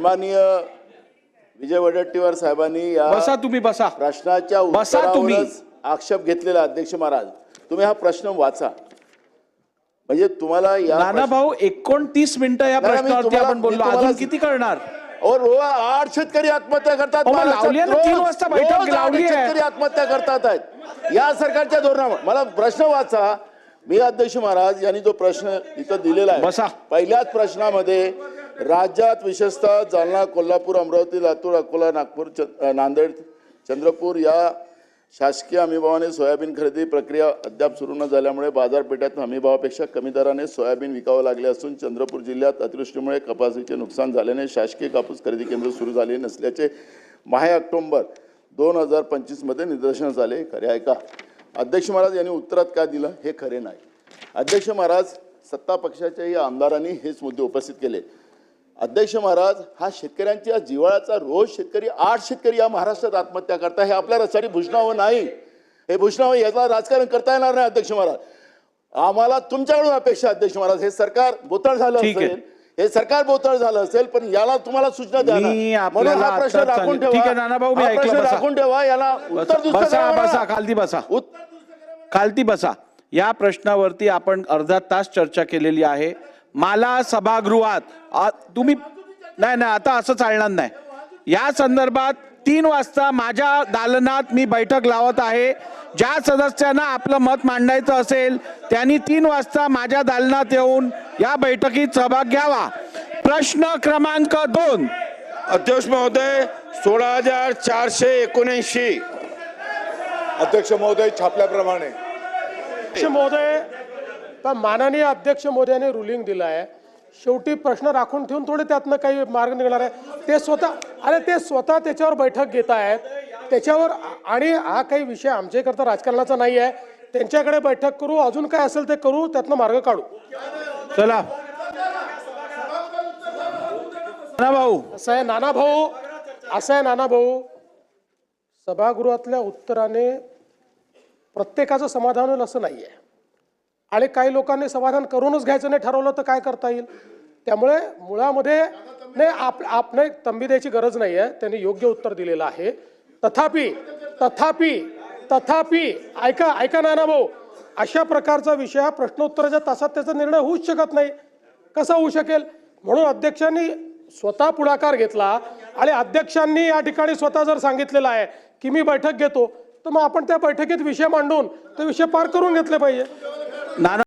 सन्माननीय विजय वडेट्टीवार साहेबांनी या बसा तुम्ही बसा प्रश्नाच्या उत्तरावरच आक्षेप घेतलेला अध्यक्ष महाराज तुम्ही हा प्रश्न वाचा म्हणजे तुम्हाला या नाना भाऊ 29 मिनिटं या प्रश्नावरती आपण बोललो अजून किती करणार और 8 शेतकरी आत्महत्या करतात 3 वाजता बैठक लावली आहे शेतकरी आत्महत्या करतात आहेत या सरकारच्या धोरणामुळे मला प्रश्न वाचा मी अध्यक्ष महाराज यांनी जो प्रश्न इथं दिलेला आहे पहिल्याच प्रश्नामध्ये राज्यात विशेषतः जालना कोल्हापूर अमरावती लातूर अकोला नागपूर नांदेड चंद्रपूर या शासकीय हमीभावाने सोयाबीन खरेदी प्रक्रिया अद्याप सुरू न झाल्यामुळे बाजारपेठेत हमीभावापेक्षा कमी दराने सोयाबीन विकावं लागले असून चंद्रपूर जिल्ह्यात अतिवृष्टीमुळे कपासीचे नुकसान झाल्याने शासकीय कापूस खरेदी केंद्र सुरू झाले नसल्याचे माहे ऑक्टोबर 2025 मध्ये निदर्शनास आले खरे आहे का अध्यक्ष महाराज यांनी उत्तरात काय दिलं हे खरे नाही अध्यक्ष महाराज सत्ता पक्षाच्याही आमदारांनी हेच मुद्दे उपस्थित केले अध्यक्ष महाराज हा शेतकऱ्यांच्या जिव्हाळ्याचा रोज शेतकरी 8 शेतकरी या महाराष्ट्रात आत्महत्या करता हे आपल्या रस्त्यासाठी भूषणावं नाही हे भूषणावं याचा राजकारण करता येणार नाही अध्यक्ष महाराज आम्हाला तुमच्याकडून अपेक्षा अध्यक्ष महाराज हे सरकार बोथळ झालं असेल हे सरकार बोथळ झालं असेल पण याला तुम्हाला सूचना द्या म्हणून हा प्रश्न राखून ठेवा ठीक आहे नाना भाऊ मी ऐकलं राखून ठेवा याला उत्तर बसा खालती बसा या प्रश्नावरती आपण अर्धा तास चर्चा केलेली आहे मला सभागृहात तुम्ही नाही आता असं चालणार नाही या संदर्भात 3 वाजता माझ्या दालनात मी बैठक लावत आहे ज्या सदस्यांना आपलं मत मांडायचं असेल त्यांनी 3 वाजता माझ्या दालनात येऊन या बैठकीत सहभाग घ्यावा प्रश्न क्रमांक 2 अध्यक्ष महोदय 16,479 अध्यक्ष महोदय छापल्याप्रमाणे अध्यक्ष महोदय माननीय अध्यक्ष महोदयाने रुलिंग दिलं आहे शेवटी प्रश्न राखून ठेवून थोडे त्यातनं काही मार्ग निघणार आहे ते स्वतः त्याच्यावर बैठक घेत आहेत त्याच्यावर आणि हा काही विषय आमच्याकरता राजकारणाचा नाही आहे त्यांच्याकडे बैठक करू अजून काय असेल ते करू त्यातनं मार्ग काढू चला असं आहे नाना भाऊ सभागृहातल्या उत्तराने प्रत्येकाचं समाधान होईल असं नाही आहे आणि काही लोकांनी समाधान करूनच घ्यायचं नाही ठरवलं तर काय करता येईल त्यामुळे मुळामध्ये नाही तंबी द्यायची गरज नाही आहे त्यांनी योग्य उत्तर दिलेलं आहे तथापि ऐका नाना भाऊ अशा प्रकारचा विषय हा प्रश्नोत्तराच्या तासात त्याचा निर्णय होऊच शकत नाही कसा होऊ शकेल म्हणून अध्यक्षांनी स्वतः पुढाकार घेतला आणि अध्यक्षांनी या ठिकाणी स्वतः जर सांगितलेलं आहे की मी बैठक घेतो तर मग आपण त्या बैठकीत विषय मांडून ते विषय पार करून घेतले पाहिजे नाना